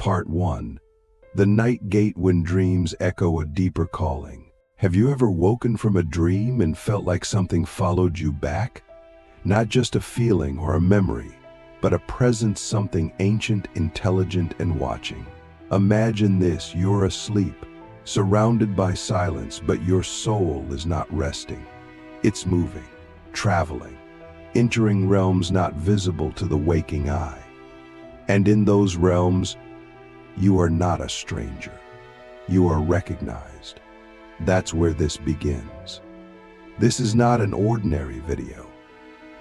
Part 1. The Night Gate when dreams echo a deeper calling. Have you ever woken from a dream and felt like something followed you back? Not just a feeling or a memory, but a presence, something ancient, intelligent, and watching. Imagine this: you're asleep, surrounded by silence, but your soul is not resting. It's moving, traveling, entering realms not visible to the waking eye. And in those realms, you are not a stranger. You are recognized. That's where this begins. This is not an ordinary video.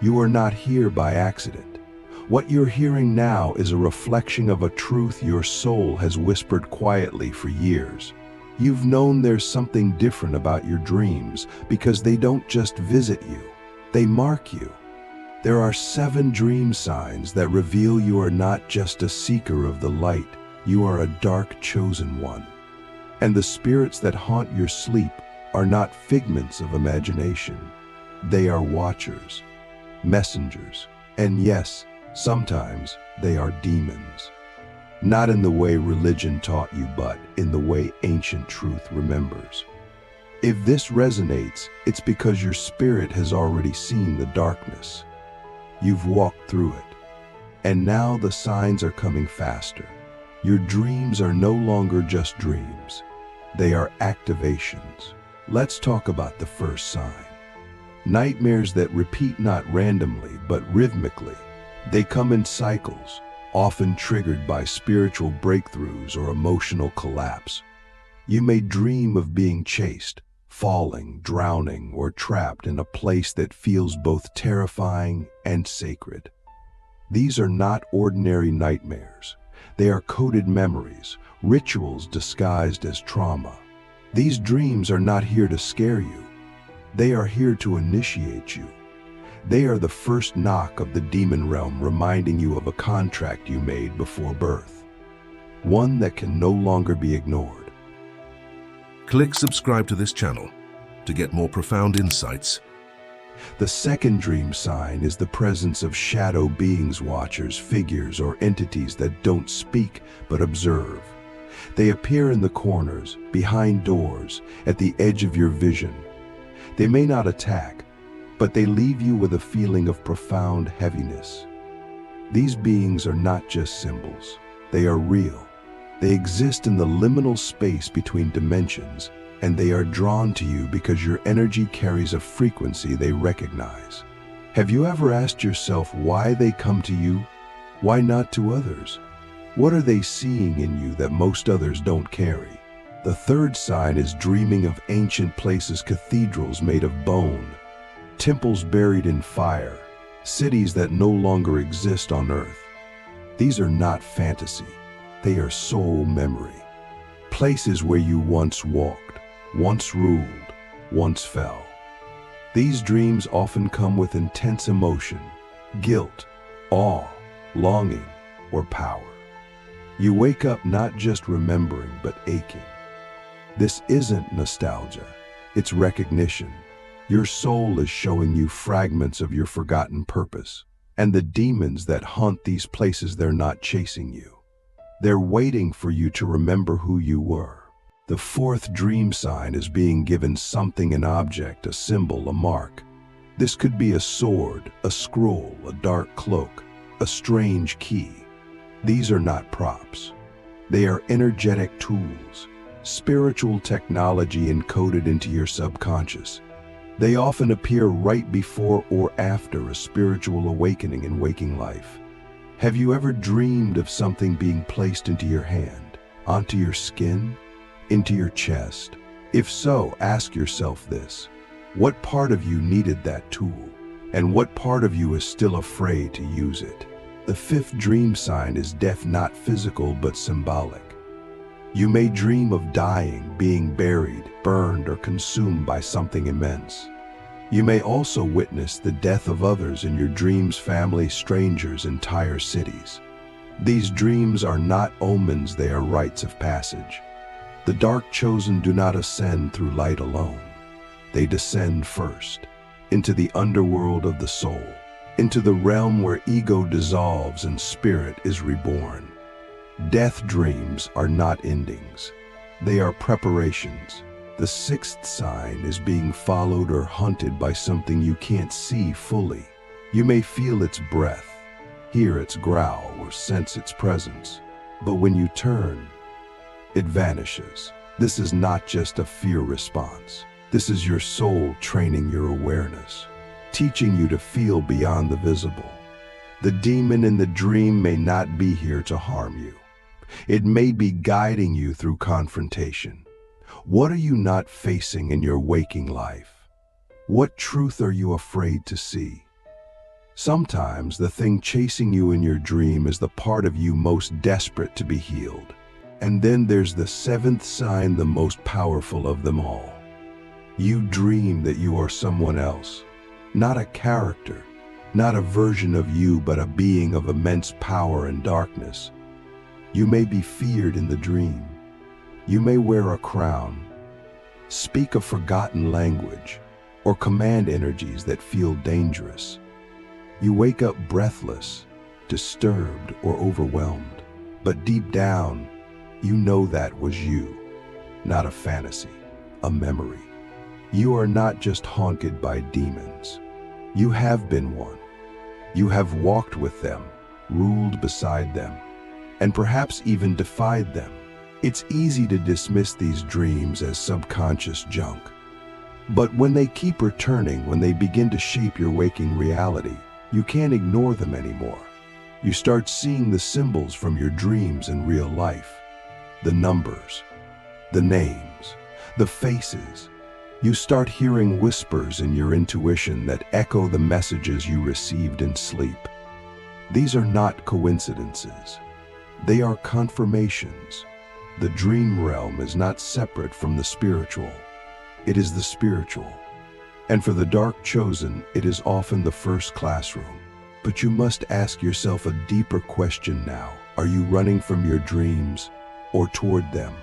You are not here by accident. What you're hearing now is a reflection of a truth your soul has whispered quietly for years. You've known there's something different about your dreams because they don't just visit you, they mark you. There are 7 dream signs that reveal you are not just a seeker of the light, you are a dark chosen one. And the spirits that haunt your sleep are not figments of imagination. They are watchers, messengers, and yes, sometimes they are demons. Not in the way religion taught you, but in the way ancient truth remembers. If this resonates, it's because your spirit has already seen the darkness. You've walked through it, and now the signs are coming faster. Your dreams are no longer just dreams. They are activations. Let's talk about the first sign. Nightmares that repeat not randomly, but rhythmically. They come in cycles, often triggered by spiritual breakthroughs or emotional collapse. You may dream of being chased, falling, drowning, or trapped in a place that feels both terrifying and sacred. These are not ordinary nightmares. They are coded memories, rituals disguised as trauma. These dreams are not here to scare you. They are here to initiate you. They are the first knock of the demon realm, reminding you of a contract you made before birth, one that can no longer be ignored. Click subscribe to this channel to get more profound insights. The second dream sign is the presence of shadow beings, watchers, figures, or entities that don't speak but observe. They appear in the corners, behind doors, at the edge of your vision. They may not attack, but they leave you with a feeling of profound heaviness. These beings are not just symbols. They are real. They exist in the liminal space between dimensions, and they are drawn to you because your energy carries a frequency they recognize. Have you ever asked yourself why they come to you? Why not to others? What are they seeing in you that most others don't carry? The third sign is dreaming of ancient places, cathedrals made of bone, temples buried in fire, cities that no longer exist on earth. These are not fantasy. They are soul memory. Places where you once walked, once ruled, once fell. These dreams often come with intense emotion, guilt, awe, longing, or power. You wake up not just remembering, but aching. This isn't nostalgia, it's recognition. Your soul is showing you fragments of your forgotten purpose, and the demons that haunt these places, they're not chasing you. They're waiting for you to remember who you were. The fourth dream sign is being given something, an object, a symbol, a mark. This could be a sword, a scroll, a dark cloak, a strange key. These are not props. They are energetic tools, spiritual technology encoded into your subconscious. They often appear right before or after a spiritual awakening in waking life. Have you ever dreamed of something being placed into your hand, onto your skin, into your chest? If so, ask yourself this: what part of you needed that tool, and what part of you is still afraid to use it? The fifth dream sign is death, not physical but symbolic. You may dream of dying, being buried, burned, or consumed by something immense. You may also witness the death of others in your dreams, family, strangers, entire cities. These dreams are not omens, they are rites of passage. The dark chosen do not ascend through light alone. They descend first, into the underworld of the soul, into the realm where ego dissolves and spirit is reborn. Death dreams are not endings. They are preparations. The sixth sign is being followed or hunted by something you can't see fully. You may feel its breath, hear its growl, or sense its presence. But when you turn, it vanishes. This is not just a fear response. This is your soul training your awareness, teaching you to feel beyond the visible. The demon in the dream may not be here to harm you. It may be guiding you through confrontation. What are you not facing in your waking life? What truth are you afraid to see? Sometimes the thing chasing you in your dream is the part of you most desperate to be healed. And then there's the seventh sign, the most powerful of them all. You dream that you are someone else, not a character, not a version of you, but a being of immense power and darkness. You may be feared in the dream. You may wear a crown, speak a forgotten language, or command energies that feel dangerous. You wake up breathless, disturbed, or overwhelmed. But deep down, you know that was you, not a fantasy, a memory. You are not just haunted by demons. You have been one. You have walked with them, ruled beside them, and perhaps even defied them. It's easy to dismiss these dreams as subconscious junk. But when they keep returning, when they begin to shape your waking reality, you can't ignore them anymore. You start seeing the symbols from your dreams in real life. The numbers, the names, the faces. You start hearing whispers in your intuition that echo the messages you received in sleep. These are not coincidences. They are confirmations. The dream realm is not separate from the spiritual. It is the spiritual. And for the dark chosen, it is often the first classroom. But you must ask yourself a deeper question now. Are you running from your dreams or toward them?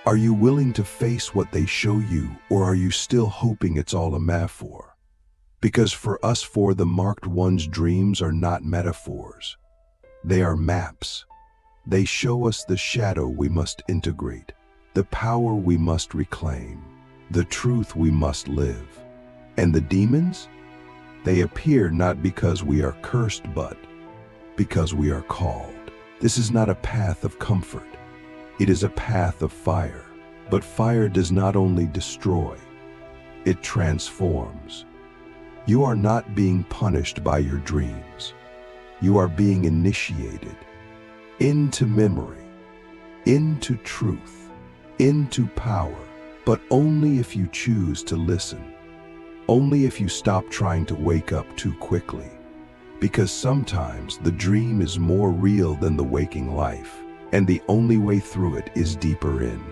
Are you willing to face what they show you, or are you still hoping it's all a metaphor? Because for us four, the marked ones' dreams are not metaphors. They are maps. They show us the shadow we must integrate, the power we must reclaim, the truth we must live. And the demons? They appear not because we are cursed, but because we are called. This is not a path of comfort. It is a path of fire. But fire does not only destroy, it transforms. You are not being punished by your dreams. You are being initiated into memory, into truth, into power, but only if you choose to listen. Only if you stop trying to wake up too quickly. Because sometimes the dream is more real than the waking life, and the only way through it is deeper in.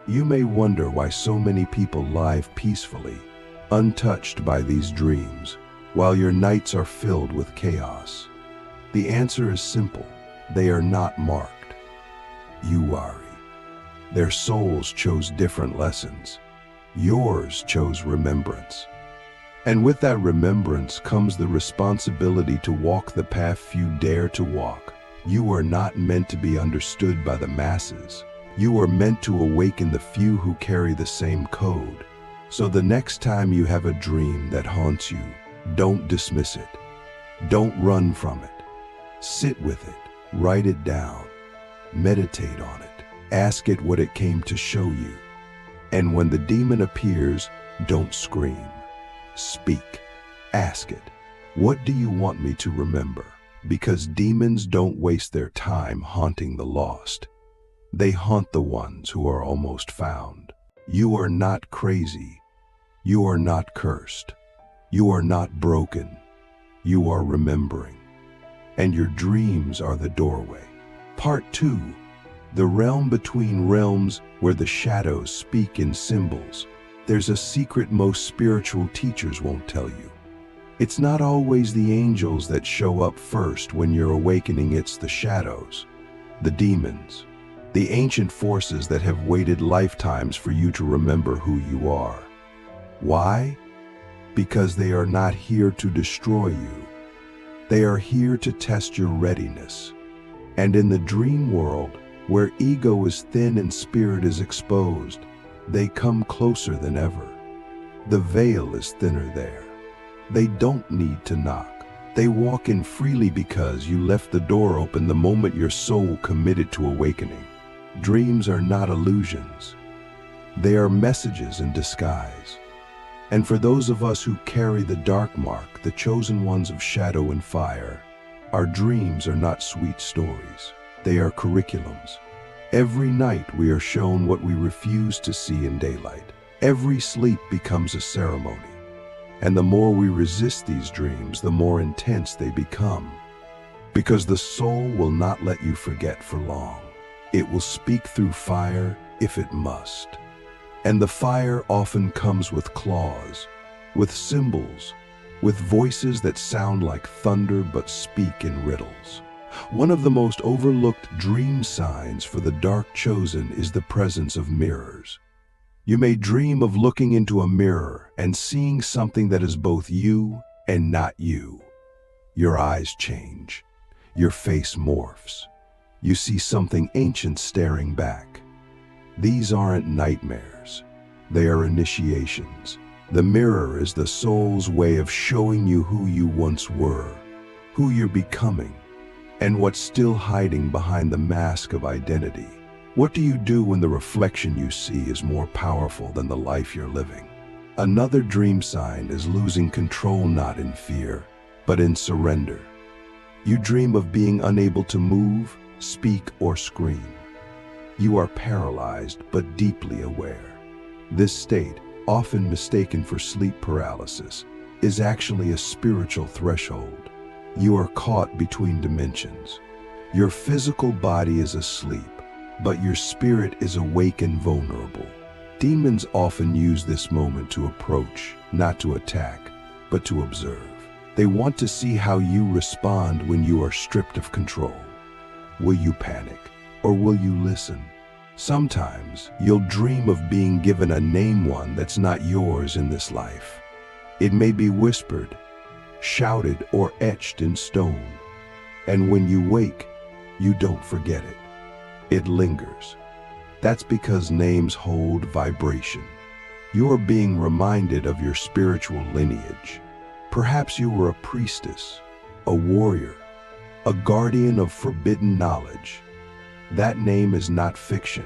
You may wonder why so many people live peacefully, untouched by these dreams, while your nights are filled with chaos. The answer is simple. They are not marked. You are. Their souls chose different lessons. Yours chose remembrance. And with that remembrance comes the responsibility to walk the path few dare to walk. You are not meant to be understood by the masses. You are meant to awaken the few who carry the same code. So the next time you have a dream that haunts you, don't dismiss it. Don't run from it. Sit with it. Write it down. Meditate on it. Ask it what it came to show you. And when the demon appears, don't scream. Speak. Ask it. What do you want me to remember? Because demons don't waste their time haunting the lost. They haunt the ones who are almost found. You are not crazy. You are not cursed. You are not broken. You are remembering. And your dreams are the doorway. Part 2. The realm between realms, where the shadows speak in symbols. There's a secret most spiritual teachers won't tell you. It's not always the angels that show up first when you're awakening. It's the shadows, the demons, the ancient forces that have waited lifetimes for you to remember who you are. Why? Because they are not here to destroy you. They are here to test your readiness. And in the dream world, where ego is thin and spirit is exposed, they come closer than ever. The veil is thinner there. They don't need to knock. They walk in freely because you left the door open the moment your soul committed to awakening. Dreams are not illusions. They are messages in disguise. And for those of us who carry the dark mark, the chosen ones of shadow and fire, our dreams are not sweet stories. They are curriculums. Every night we are shown what we refuse to see in daylight. Every sleep becomes a ceremony. And the more we resist these dreams, the more intense they become. Because the soul will not let you forget for long. It will speak through fire if it must. And the fire often comes with claws, with symbols, with voices that sound like thunder but speak in riddles. One of the most overlooked dream signs for the dark chosen is the presence of mirrors. You may dream of looking into a mirror and seeing something that is both you and not you. Your eyes change. Your face morphs. You see something ancient staring back. These aren't nightmares. They are initiations. The mirror is the soul's way of showing you who you once were, who you're becoming, and what's still hiding behind the mask of identity. What do you do when the reflection you see is more powerful than the life you're living? Another dream sign is losing control, not in fear, but in surrender. You dream of being unable to move, speak, or scream. You are paralyzed but deeply aware. This state, often mistaken for sleep paralysis, is actually a spiritual threshold. You are caught between dimensions. Your physical body is asleep, but your spirit is awake and vulnerable. Demons often use this moment to approach, not to attack, but to observe. They want to see how you respond when you are stripped of control. Will you panic, or will you listen? Sometimes you'll dream of being given a name, one that's not yours in this life. It may be whispered, shouted, or etched in stone. And when you wake, you don't forget it. It lingers. That's because names hold vibration. You are being reminded of your spiritual lineage. Perhaps you were a priestess, a warrior, a guardian of forbidden knowledge. That name is not fiction.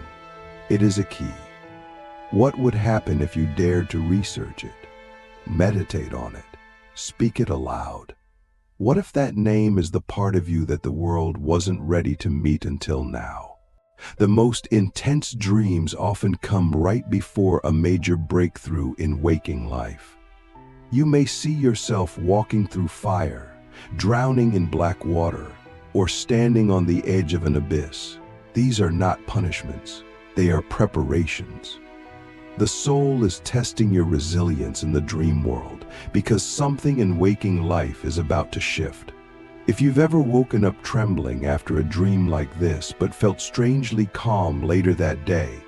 It is a key. What would happen if you dared to research it, meditate on it, speak it aloud? What if that name is the part of you that the world wasn't ready to meet until now? The most intense dreams often come right before a major breakthrough in waking life. You may see yourself walking through fire, drowning in black water, or standing on the edge of an abyss. These are not punishments. They are preparations. The soul is testing your resilience in the dream world because something in waking life is about to shift. If you've ever woken up trembling after a dream like this but felt strangely calm later that day,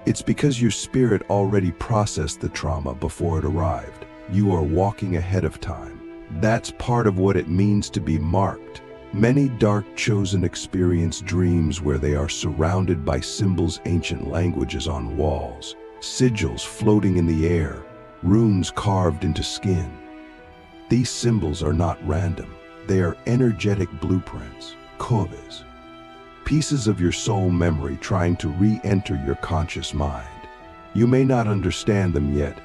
it's because your spirit already processed the trauma before it arrived. You are walking ahead of time. That's part of what it means to be marked. Many dark chosen experience dreams where they are surrounded by symbols, ancient languages on walls, sigils floating in the air, runes carved into skin. These symbols are not random. They are energetic blueprints, codes, pieces of your soul memory trying to re-enter your conscious mind. You may not understand them yet,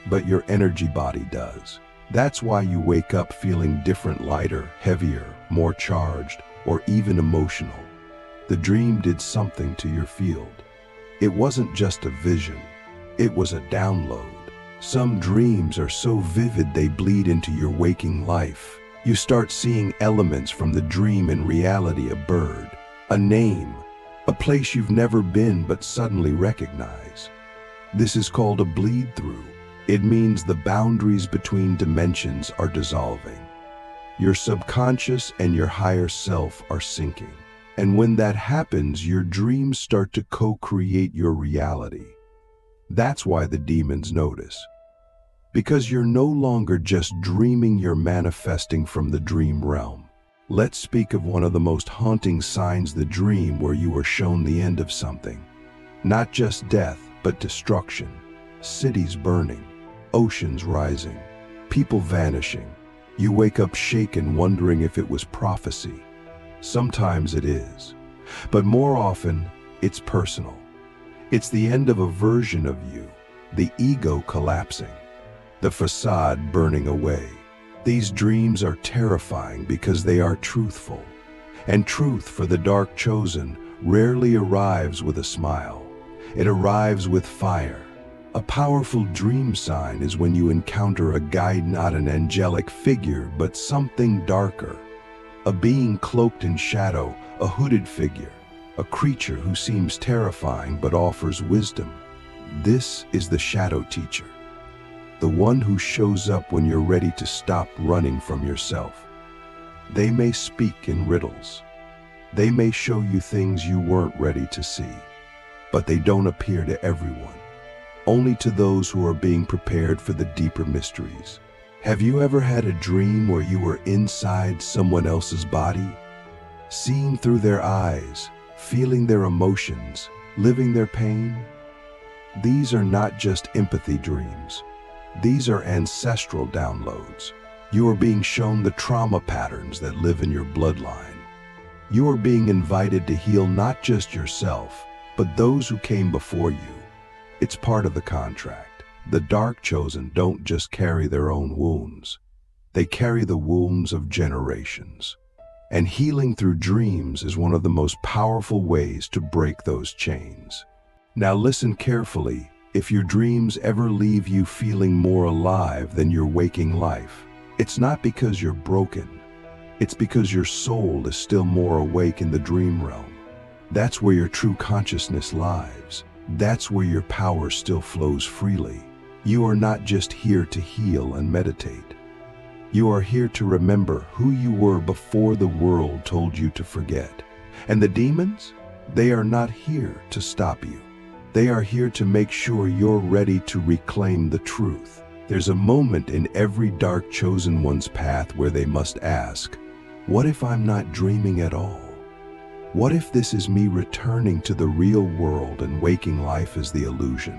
but your energy body does. That's why you wake up feeling different, lighter, heavier, more charged, or even emotional. The dream did something to your field. It wasn't just a vision, it was a download. Some dreams are so vivid they bleed into your waking life. You start seeing elements from the dream in reality: a bird, a name, a place you've never been but suddenly recognize. This is called a bleed through. It means the boundaries between dimensions are dissolving. Your subconscious and your higher self are syncing. And when that happens, your dreams start to co-create your reality. That's why the demons notice. Because you're no longer just dreaming, you're manifesting from the dream realm. Let's speak of one of the most haunting signs, the dream where you are shown the end of something. Not just death, but destruction. Cities burning, oceans rising, people vanishing. You wake up shaken, wondering if it was prophecy. Sometimes it is, but more often it's personal. It's the end of a version of you, the ego collapsing, the facade burning away. These dreams are terrifying because they are truthful, and truth for the dark chosen rarely arrives with a smile. It arrives with fire. A powerful dream sign is when you encounter a guide, not an angelic figure, but something darker. A being cloaked in shadow, a hooded figure, a creature who seems terrifying but offers wisdom. This is the shadow teacher, the one who shows up when you're ready to stop running from yourself. They may speak in riddles. They may show you things you weren't ready to see, but they don't appear to everyone, only to those who are being prepared for the deeper mysteries. Have you ever had a dream where you were inside someone else's body, seeing through their eyes, feeling their emotions, living their pain? These are not just empathy dreams. These are ancestral downloads. You are being shown the trauma patterns that live in your bloodline. You are being invited to heal not just yourself, but those who came before you. It's part of the contract. The dark chosen don't just carry their own wounds. They carry the wounds of generations. And healing through dreams is one of the most powerful ways to break those chains. Now listen carefully. If your dreams ever leave you feeling more alive than your waking life, it's not because you're broken. It's because your soul is still more awake in the dream realm. That's where your true consciousness lives. That's where your power still flows freely. You are not just here to heal and meditate. You are here to remember who you were before the world told you to forget. And the demons? They are not here to stop you. They are here to make sure you're ready to reclaim the truth. There's a moment in every dark chosen one's path where they must ask, what if I'm not dreaming at all? What if this is me returning to the real world and waking life as the illusion?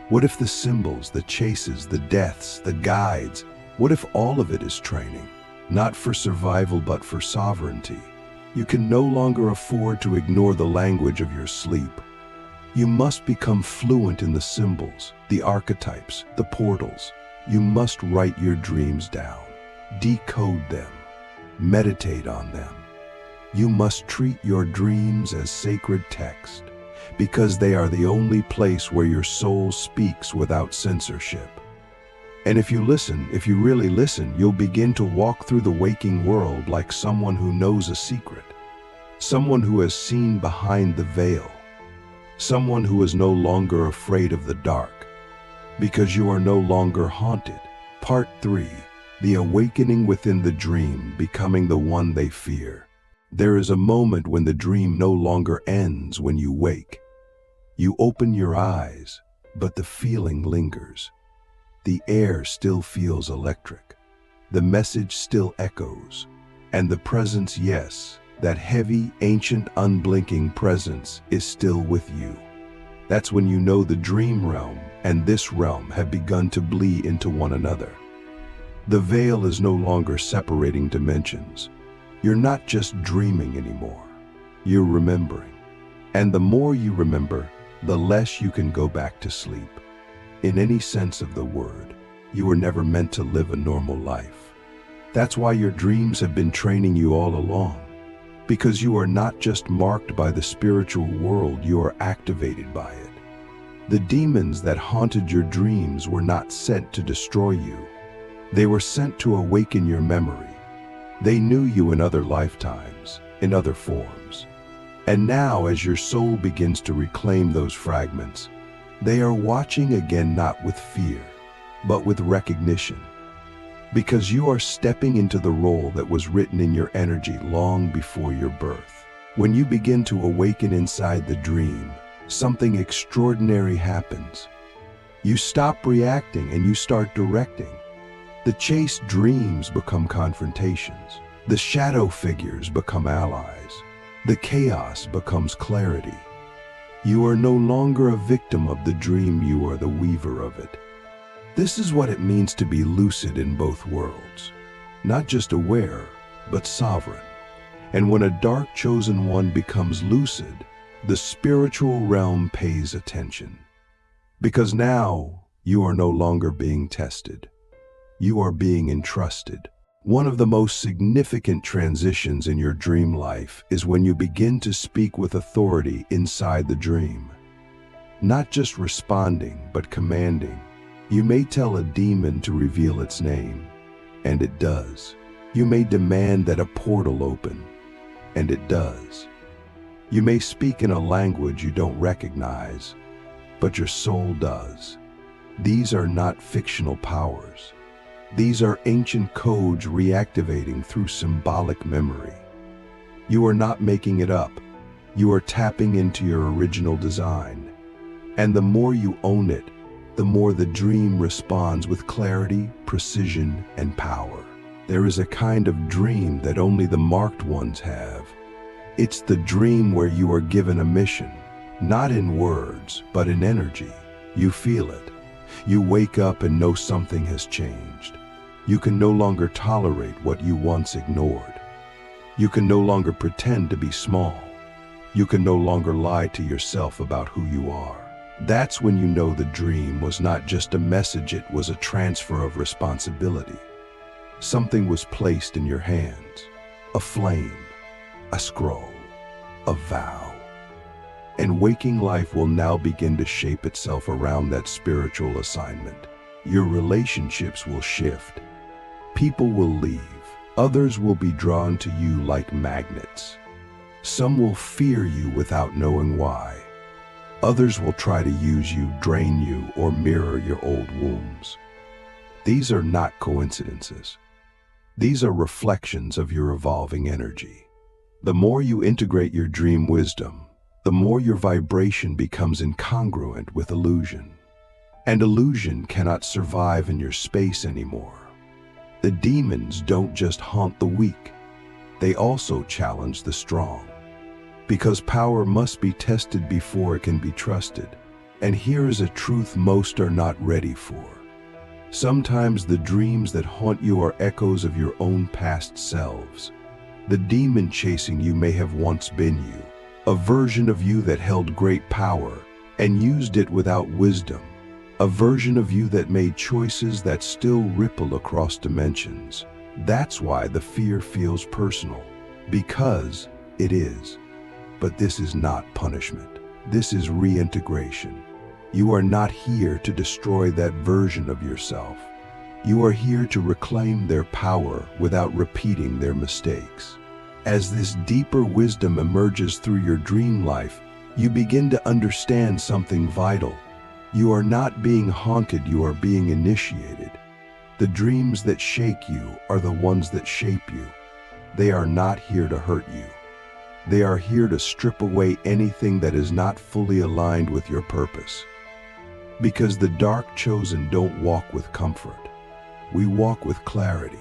What if the symbols, the chases, the deaths, the guides, what if all of it is training? Not for survival, but for sovereignty. You can no longer afford to ignore the language of your sleep. You must become fluent in the symbols, the archetypes, the portals. You must write your dreams down, decode them, meditate on them. You must treat your dreams as sacred text, because they are the only place where your soul speaks without censorship. And if you listen, if you really listen, you'll begin to walk through the waking world like someone who knows a secret, someone who has seen behind the veil, someone who is no longer afraid of the dark, because you are no longer haunted. Part 3. The awakening within the dream, becoming the one they fear. There is a moment when the dream no longer ends when you wake. You open your eyes, but the feeling lingers. The air still feels electric. The message still echoes. And the presence, yes, that heavy, ancient, unblinking presence is still with you. That's when you know the dream realm and this realm have begun to bleed into one another. The veil is no longer separating dimensions. You're not just dreaming anymore. You're remembering. And the more you remember, the less you can go back to sleep. In any sense of the word, you were never meant to live a normal life. That's why your dreams have been training you all along. Because you are not just marked by the spiritual world, you are activated by it. The demons that haunted your dreams were not sent to destroy you. They were sent to awaken your memory. They knew you in other lifetimes, in other forms. And now, as your soul begins to reclaim those fragments, they are watching again, not with fear, but with recognition. Because you are stepping into the role that was written in your energy long before your birth. When you begin to awaken inside the dream, something extraordinary happens. You stop reacting and you start directing. The chased dreams become confrontations. The shadow figures become allies. The chaos becomes clarity. You are no longer a victim of the dream, you are the weaver of it. This is what it means to be lucid in both worlds. Not just aware, but sovereign. And when a dark chosen one becomes lucid, the spiritual realm pays attention. Because now, you are no longer being tested. You are being entrusted. One of the most significant transitions in your dream life is when you begin to speak with authority inside the dream. Not just responding, but commanding. You may tell a demon to reveal its name, and it does. You may demand that a portal open, and it does. You may speak in a language you don't recognize, but your soul does. These are not fictional powers. These are ancient codes reactivating through symbolic memory. You are not making it up. You are tapping into your original design. And the more you own it, the more the dream responds with clarity, precision, and power. There is a kind of dream that only the marked ones have. It's the dream where you are given a mission, not in words, but in energy. You feel it. You wake up and know something has changed. You can no longer tolerate what you once ignored. You can no longer pretend to be small. You can no longer lie to yourself about who you are. That's when you know the dream was not just a message, it was a transfer of responsibility. Something was placed in your hands, a flame, a scroll, a vow. And waking life will now begin to shape itself around that spiritual assignment. Your relationships will shift. People will leave. Others will be drawn to you like magnets. Some will fear you without knowing why. Others will try to use you, drain you, or mirror your old wounds. These are not coincidences. These are reflections of your evolving energy. The more you integrate your dream wisdom, the more your vibration becomes incongruent with illusion. And illusion cannot survive in your space anymore. The demons don't just haunt the weak, they also challenge the strong. Because power must be tested before it can be trusted. And here is a truth most are not ready for. Sometimes the dreams that haunt you are echoes of your own past selves. The demon chasing you may have once been you, a version of you that held great power and used it without wisdom. A version of you that made choices that still ripple across dimensions. That's why the fear feels personal, because it is. But this is not punishment. This is reintegration. You are not here to destroy that version of yourself. You are here to reclaim their power without repeating their mistakes. As this deeper wisdom emerges through your dream life, you begin to understand something vital. You are not being haunted, you are being initiated. The dreams that shake you are the ones that shape you. They are not here to hurt you. They are here to strip away anything that is not fully aligned with your purpose. Because the dark chosen don't walk with comfort. We walk with clarity.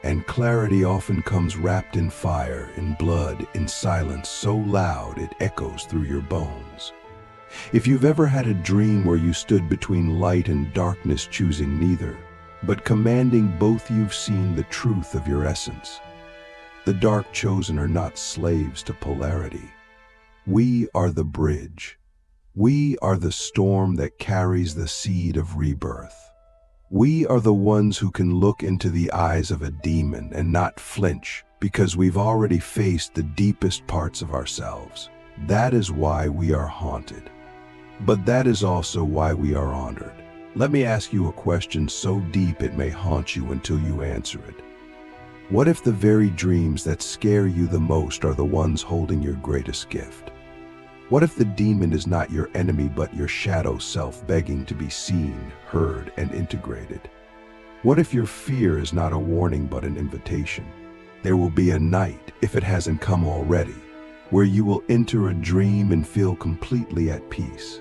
And clarity often comes wrapped in fire, in blood, in silence so loud it echoes through your bones. If you've ever had a dream where you stood between light and darkness, choosing neither, but commanding both, you've seen the truth of your essence. The dark chosen are not slaves to polarity. We are the bridge. We are the storm that carries the seed of rebirth. We are the ones who can look into the eyes of a demon and not flinch because we've already faced the deepest parts of ourselves. That is why we are haunted. But that is also why we are honored. Let me ask you a question so deep it may haunt you until you answer it. What if the very dreams that scare you the most are the ones holding your greatest gift? What if the demon is not your enemy but your shadow self begging to be seen, heard, and integrated? What if your fear is not a warning but an invitation? There will be a night, if it hasn't come already, where you will enter a dream and feel completely at peace.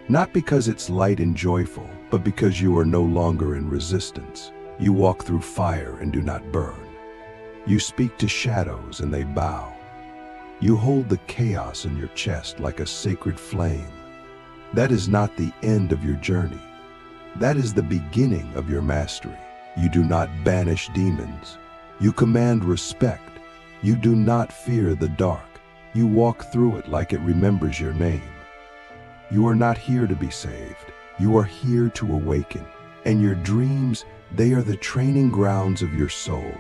Not because it's light and joyful, but because you are no longer in resistance. You walk through fire and do not burn. You speak to shadows and they bow. You hold the chaos in your chest like a sacred flame. That is not the end of your journey. That is the beginning of your mastery. You do not banish demons. You command respect. You do not fear the dark. You walk through it like it remembers your name. You are not here to be saved. You are here to awaken. And your dreams, they are the training grounds of your soul.